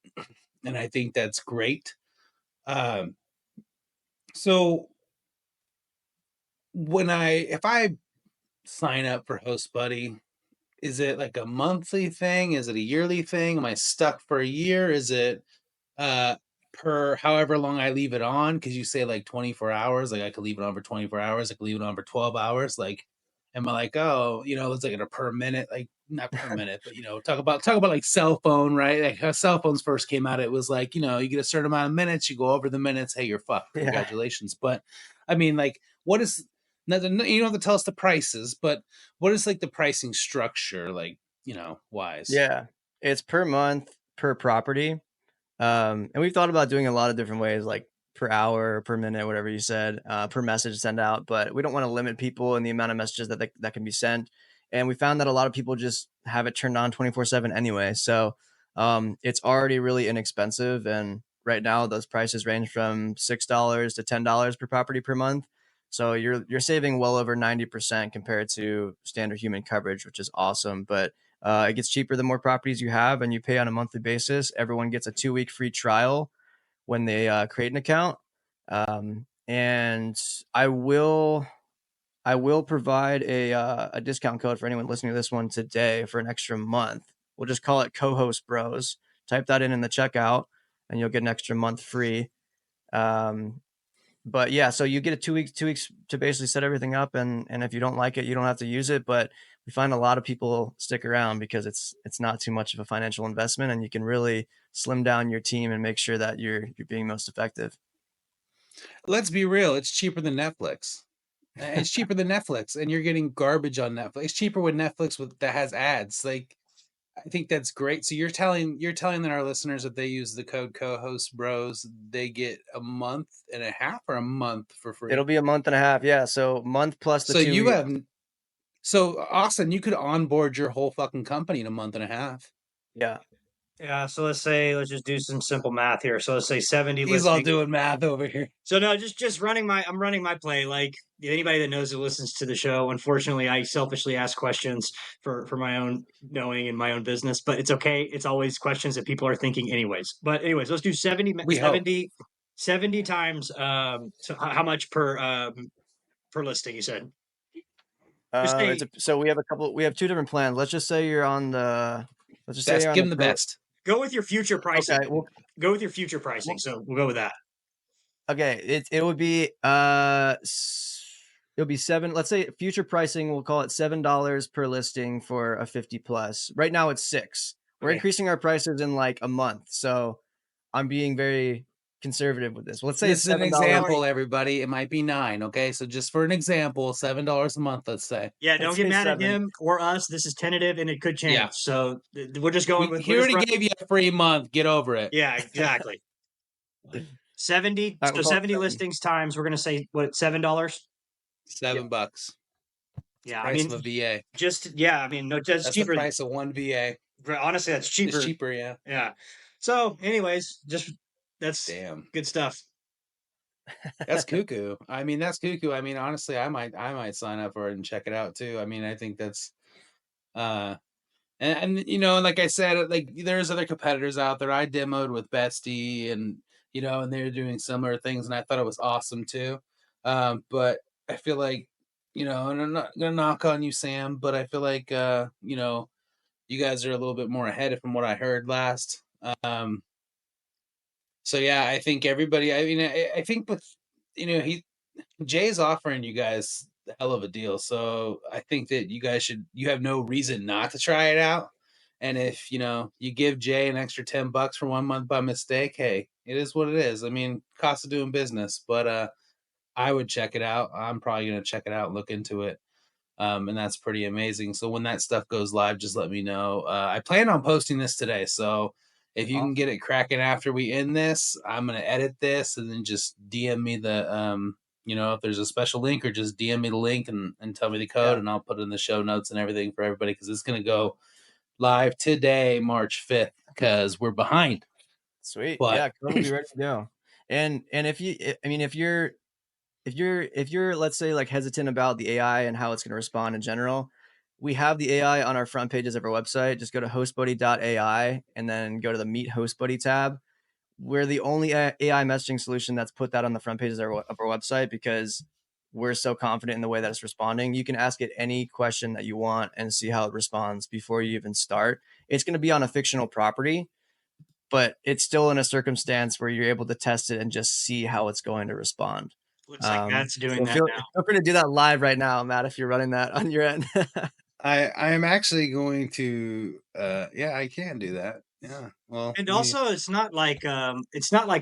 and I think that's great. Um, so if I sign up for Host Buddy, is it like a monthly thing? Is it a yearly thing? Am I stuck for a year? Is it uh per however long I leave it on? Because you say like 24 hours, like I could leave it on for 24 hours, I could leave it on for 12 hours. Like, am I like, oh, it's like a per minute, like not per minute, but talk about like cell phone, right? Like how cell phones first came out, it was like, you get a certain amount of minutes, you go over the minutes, hey, you're fucked. Yeah. Congratulations. But I mean, like, what is you don't have to tell us the prices, but what is like the pricing structure, like, wise? Yeah. It's per month, per property. And we've thought about doing a lot of different ways, like per hour, per minute, whatever you said, per message send out, but we don't want to limit people in the amount of messages that can be sent. And we found that a lot of people just have it turned on 24/7 anyway. So it's already really inexpensive. And right now those prices range from $6 to $10 per property per month. So you're saving well over 90% compared to standard human coverage, which is awesome. But it gets cheaper the more properties you have, and you pay on a monthly basis. Everyone gets a 2-week free trial when they create an account. And I will provide a discount code for anyone listening to this one today for an extra month. We'll just call it Co-Host Bros. Type that in the checkout, and you'll get an extra month free. But yeah, so you get a 2 weeks to basically set everything up, and if you don't like it, you don't have to use it. But we find a lot of people stick around because it's not too much of a financial investment, and you can really slim down your team and make sure that you're being most effective. Let's be real. It's cheaper than Netflix. It's cheaper than Netflix, and you're getting garbage on Netflix. It's cheaper with Netflix that has ads. Like, I think that's great. So you're telling that our listeners, if they use the code Co-Host Bros, they get a month and a half or a month for free. It'll be a month and a half, yeah. So month plus the 2 weeks. So Austin, you could onboard your whole fucking company in a month and a half. Yeah. Yeah, so let's just do some simple math here. So let's say 70 He's all listings. doing math over here. So no, just I'm running my play. Like anybody that knows who listens to the show, unfortunately, I selfishly ask questions for my own knowing and my own business, but it's okay. It's always questions that people are thinking anyways. But anyways, let's do 70 times. So how much per listing, you said? So we have 2 different plans. Let's just say you're on the give them the best. Go with your future pricing. Okay, go with your future pricing. So we'll go with that. Okay, it would be it'll be $7. Let's say future pricing, we'll call it $7 per listing for a 50 plus. Right now it's $6. We're increasing our prices in like a month, so I'm being very conservative with this. Let's say it's an example, everybody. It might be $9. Okay, so just for an example, $7 a month. Let's say. Yeah, don't get mad at him or us. This is tentative, and it could change. Yeah. So we're just going with. He already gave you a free month. Get over it. Yeah, exactly. 70. Right, so 70 listings times. We're gonna say what, $7? $7. Yeah, price of a VA. That's cheaper. The price of one VA. Honestly, that's cheaper. It's cheaper, yeah. Yeah. So, anyways, that's good stuff. That's cuckoo. I mean, honestly, I might sign up for it and check it out too. I mean, I think that's and you know, like I said, like there's other competitors out there. I demoed with Bestie and you know, and they're doing similar things, and I thought it was awesome too. But I feel like, you know, and I'm not gonna knock on you, Sam, but I feel like you know, you guys are a little bit more ahead from what I heard last. So yeah, I think everybody. I mean, I think with you know Jay's offering you guys a hell of a deal. So I think that you guys you have no reason not to try it out. And if you know you give Jay an extra $10 for 1 month by mistake, hey, it is what it is. I mean, cost of doing business. But I would check it out. I'm probably gonna check it out and look into it. And that's pretty amazing. So when that stuff goes live, just let me know. I plan on posting this today, so. If you can get it cracking after we end this, I'm going to edit this and then just DM me the, you know, if there's a special link or just DM me the link and tell me the code and I'll put it in the show notes and everything for everybody because it's going to go live today, March 5th, because we're behind. Sweet. But, yeah, we'll be ready to go. And if you're, let's say like hesitant about the AI and how it's going to respond in general, we have the AI on our front pages of our website. Just go to hostbuddy.ai and then go to the Meet Host Buddy tab. We're the only AI messaging solution that's put that on the front pages of our website because we're so confident in the way that it's responding. You can ask it any question that you want and see how it responds before you even start. It's going to be on a fictional property, but it's still in a circumstance where you're able to test it and just see how it's going to respond. Looks like Matt's doing that now. Feel free to do that live right now, Matt, if you're running that on your end. I am actually going to I can do that. Yeah. Well, and also it's not like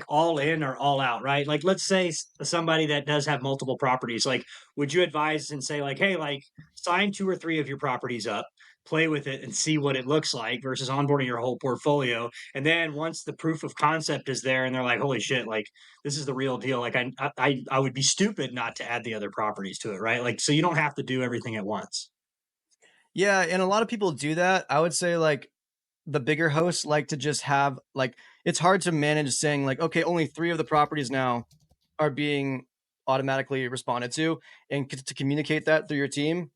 all in or all out, right? Like let's say somebody that does have multiple properties, like would you advise and say like, hey, like sign 2 or 3 of your properties up, play with it and see what it looks like versus onboarding your whole portfolio. And then once the proof of concept is there and they're like, holy shit, like this is the real deal. Like I would be stupid not to add the other properties to it, right? Like, so you don't have to do everything at once. Yeah. And a lot of people do that. I would say like the bigger hosts like to just have like, it's hard to manage saying like, okay, only 3 of the properties now are being automatically responded to, and to communicate that through your team.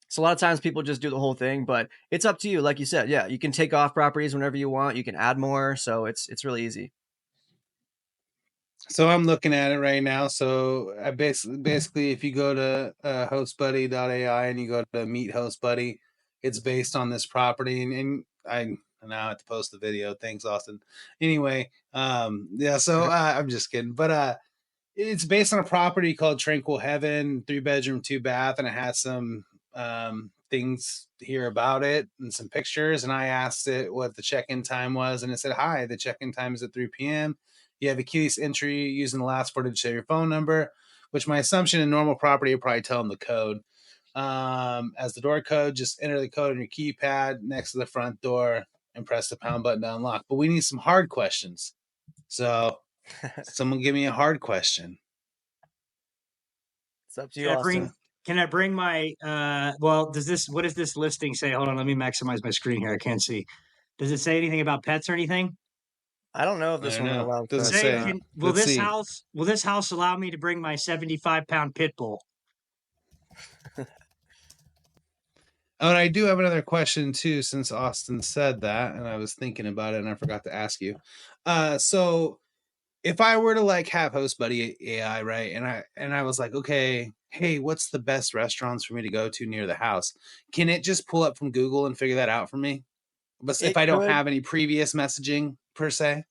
So a lot of times people just do the whole thing, but it's up to you. Like you said, yeah, you can take off properties whenever you want. You can add more. So it's really easy. So I'm looking at it right now. So I basically, if you go to hostbuddy.ai and you go to meet host buddy, it's based on this property. And I now have to post the video. Thanks, Austin. Anyway, yeah. So I'm just kidding, but it's based on a property called Tranquil Heaven, 3-bedroom, 2-bath, and it has some things here about it and some pictures. And I asked it what the check-in time was, and it said, "Hi, the check-in time is at 3 p.m. You have a keyless entry using the last 4 digits of your phone number," which my assumption in normal property would probably tell them the code. As the door code, just enter the code on your keypad next to the front door and press the pound button to unlock. But we need some hard questions. So someone give me a hard question. It's up to you, Austin. Can I bring my what does this listing say? Hold on, let me maximize my screen here. I can't see. Does it say anything about pets or anything? I don't know if this one allows pets. Will this house allow me to bring my 75-pound pit bull? Oh, and I do have another question too, since Austin said that, and I was thinking about it and I forgot to ask you. So if I were to like have Host Buddy AI, right, and I was like, okay, hey, what's the best restaurants for me to go to near the house? Can it just pull up from Google and figure that out for me? But if I don't have any previous messaging per se,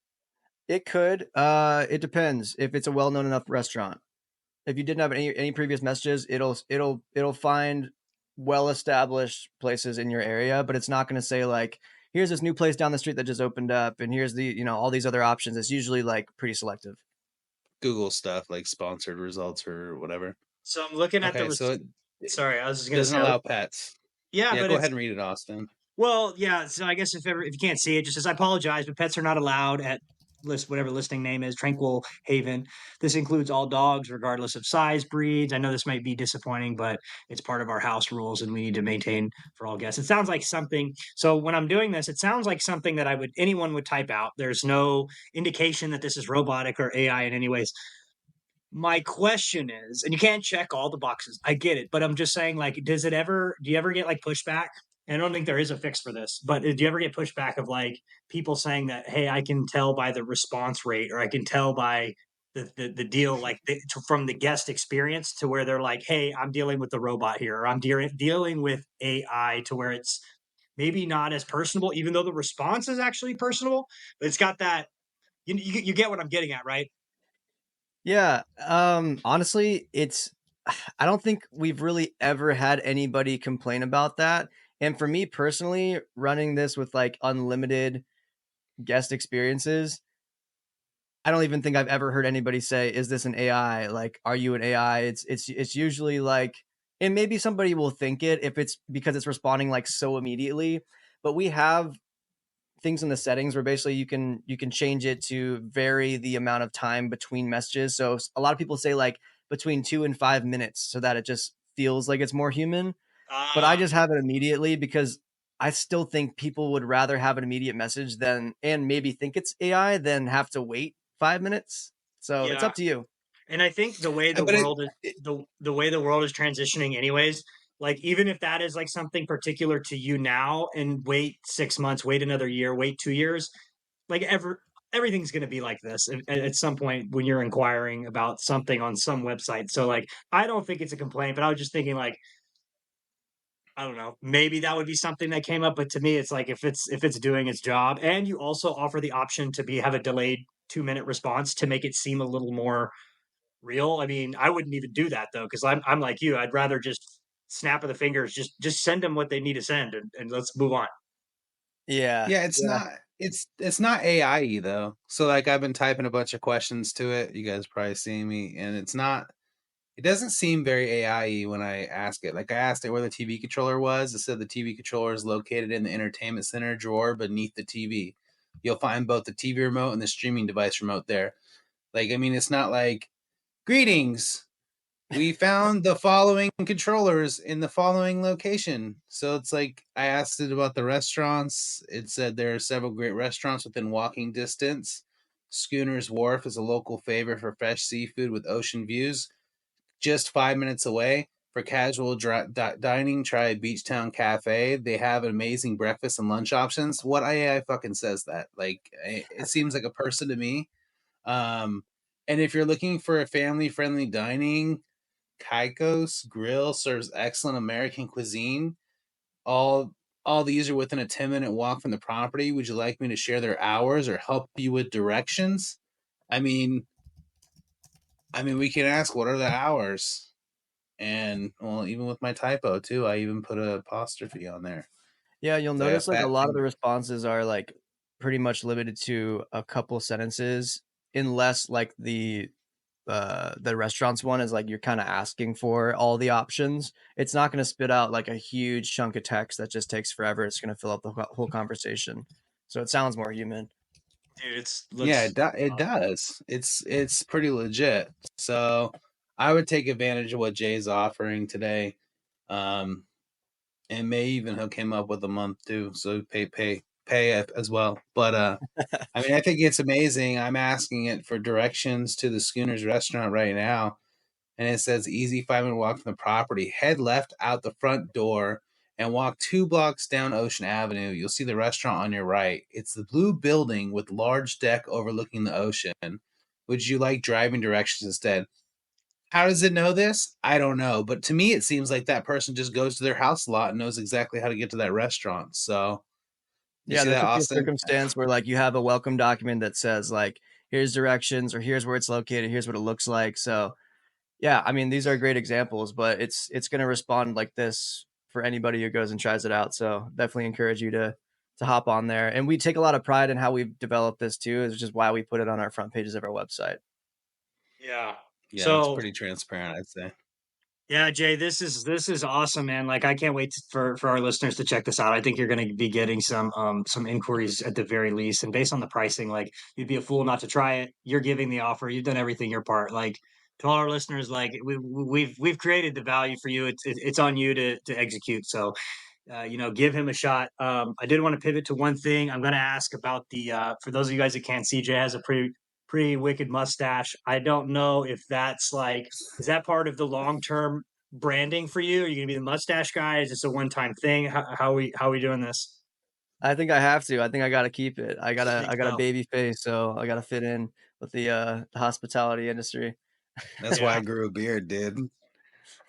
it could. It depends if it's a well-known enough restaurant. If you didn't have any previous messages, it'll find well-established places in your area, but it's not going to say like, here's this new place down the street that just opened up, and here's the all these other options. It's usually like pretty selective. Google stuff like sponsored results or whatever. So I'm looking at sorry, I was just going to say, doesn't allow pets. Yeah, but go ahead and read it, Austin. Well, yeah. So I guess if you can't see it, just says, "I apologize, but pets are not allowed at whatever listing name is, Tranquil Haven. This includes all dogs, regardless of size, breeds." I know this might be disappointing, but it's part of our house rules, and we need to maintain for all guests. It sounds like something. So when I'm doing this, it sounds like something that anyone would type out. There's no indication that this is robotic or AI in any ways. My question is, and you can't check all the boxes. I get it, but I'm just saying, like, do you ever get like pushback? And I don't think there is a fix for this, but do you ever get pushback of like people saying that, hey, I can tell by the response rate, or I can tell by the deal, like from the guest experience, to where they're like, hey, I'm dealing with the robot here, or I'm dealing with AI, to where it's maybe not as personable, even though the response is actually personable, but it's got that, you get what I'm getting at, right? Yeah. Honestly, I don't think we've really ever had anybody complain about that. And for me personally, running this with like unlimited guest experiences, I don't even think I've ever heard anybody say, "Is this an AI? Like, are you an AI?" It's usually like, and maybe somebody will think it if it's because it's responding like so immediately. But we have things in the settings where basically you can change it to vary the amount of time between messages. So a lot of people say like between 2 and 5 minutes, so that it just feels like it's more human. But I just have it immediately because I still think people would rather have an immediate message and maybe think it's AI than have to wait 5 minutes. So it's up to you. And I think the way the way the world is transitioning anyways, like even if that is like something particular to you now, and wait 6 months, wait another year, wait 2 years, like everything's going to be like this at some point when you're inquiring about something on some website. So like, I don't think it's a complaint, but I was just thinking like, I don't know, maybe that would be something that came up. But to me, it's like, if it's doing its job, and you also offer the option to have a delayed 2-minute response to make it seem a little more real. I mean, I wouldn't even do that though, because I'm like you. I'd rather just snap of the fingers, just send them what they need to send, and let's move on. Yeah. It's not AI though. So like I've been typing a bunch of questions to it. You guys probably seeing me, and it doesn't seem very AI when I ask it. Like I asked it where the TV controller was. It said the TV controller is located in the entertainment center drawer beneath the TV. You'll find both the TV remote and the streaming device remote there. Like, I mean, it's not like, greetings. we found the following controllers in the following location. So it's like I asked it about the restaurants. It said there are several great restaurants within walking distance. Schooner's Wharf is a local favorite for fresh seafood with ocean views. Just 5 minutes away. For casual dining, try Beachtown Cafe. They have amazing breakfast and lunch options. What AI fucking says that? Like, it seems like a person to me. And if you're looking for a family-friendly dining, Kaiko's Grill serves excellent American cuisine. All these are within a 10-minute walk from the property. Would you like me to share their hours or help you with directions? I mean, we can ask what are the hours? And well, even with my typo too, I even put a apostrophe on there. Yeah, you'll So I have notice like a fat lot of the finger. responses are like pretty much limited to a couple sentences, unless like the restaurants one is like you're kind of asking for all the options. It's not going to spit out like a huge chunk of text that just takes forever. It's going to fill up the whole conversation. So it sounds more human. Dude, Yeah, it does. It's pretty legit. So I would take advantage of what Jay's offering today. And may even hook him up with a month too. So pay as well. But I mean, I think it's amazing. I'm asking it for directions to the Schooner's restaurant right now. And it says easy 5-minute walk from the property. Head left out the front door and walk 2 blocks down Ocean Avenue. You'll see the restaurant on your right. It's the blue building with large deck overlooking the ocean. Would you like driving directions instead? How does it know this? I don't know. But to me, it seems like that person just goes to their house a lot and knows exactly how to get to that restaurant. So, you Yeah, see there that, could be a Austin? circumstance where like you have a welcome document that says like here's directions or here's where it's located, here's what it looks like. So yeah, I mean these are great examples, but it's going to respond like this for anybody who goes and tries it out. So definitely encourage you to hop on there. And we take a lot of pride in how we've developed this too, which is why we put it on our front pages of our website. Yeah. Yeah, it's So pretty transparent, I'd say. yeah, Jay, this is awesome, man. Like I can't wait for our listeners to check this out. I think you're going to be getting some inquiries at the very least, and based on the pricing, like you'd be a fool not to try it. You're giving the offer. You've done everything your part. Like to all our listeners, like we've created the value for you. It's on you to execute. So give him a shot. I did want to pivot to one thing. I'm going to ask about the for those of you guys that can't see, Jay has a pretty wicked mustache. I don't know if that's like is that part of the long term branding for you? Are you going to be the mustache guy? Is this a one time thing? How are we doing this? I think I have to. I think I got to keep it. There I you got a go. baby face, so I got to fit in with the hospitality industry. That's why Yeah. I grew a beard, dude.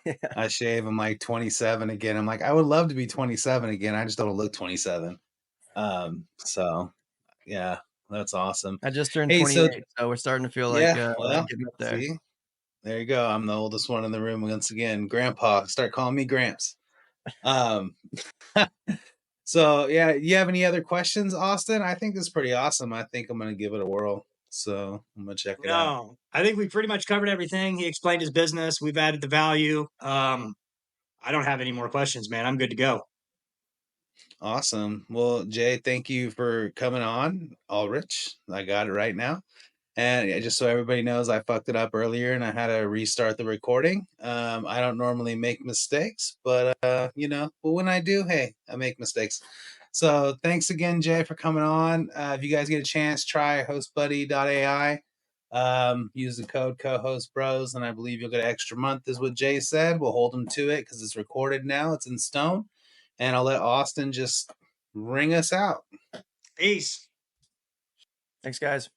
Yeah. I shave. I'm like 27 again. I'm like, I would love to be 27 again. I just don't look 27. So yeah, that's awesome. I just turned Hey, so 28, so we're starting to feel like yeah, well, getting up there. see, there you go. I'm the oldest one in the room once again. Grandpa, start calling me Gramps. Um, so yeah, you have any other questions, Austin? I think this is pretty awesome. I think I'm gonna give it a whirl. So I'm gonna check it out. No, I think we pretty much covered everything. He explained his business. We've added the value. I don't have any more questions, man. I'm good to go. Awesome. Well, Jay, thank you for coming on. Ullrich, I got it right now. And just so everybody knows, I fucked it up earlier and I had to restart the recording. I don't normally make mistakes, but but when I do, hey, I make mistakes. So thanks again, Jay, for coming on. If you guys get a chance, try hostbuddy.ai. Use the code co-host bros, and I believe you'll get an extra month, is what Jay said. We'll hold him to it because it's recorded now, it's in stone. And I'll let Austin just ring us out. Peace. Thanks, guys.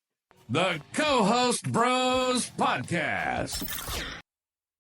The Co-Host Bros Podcast.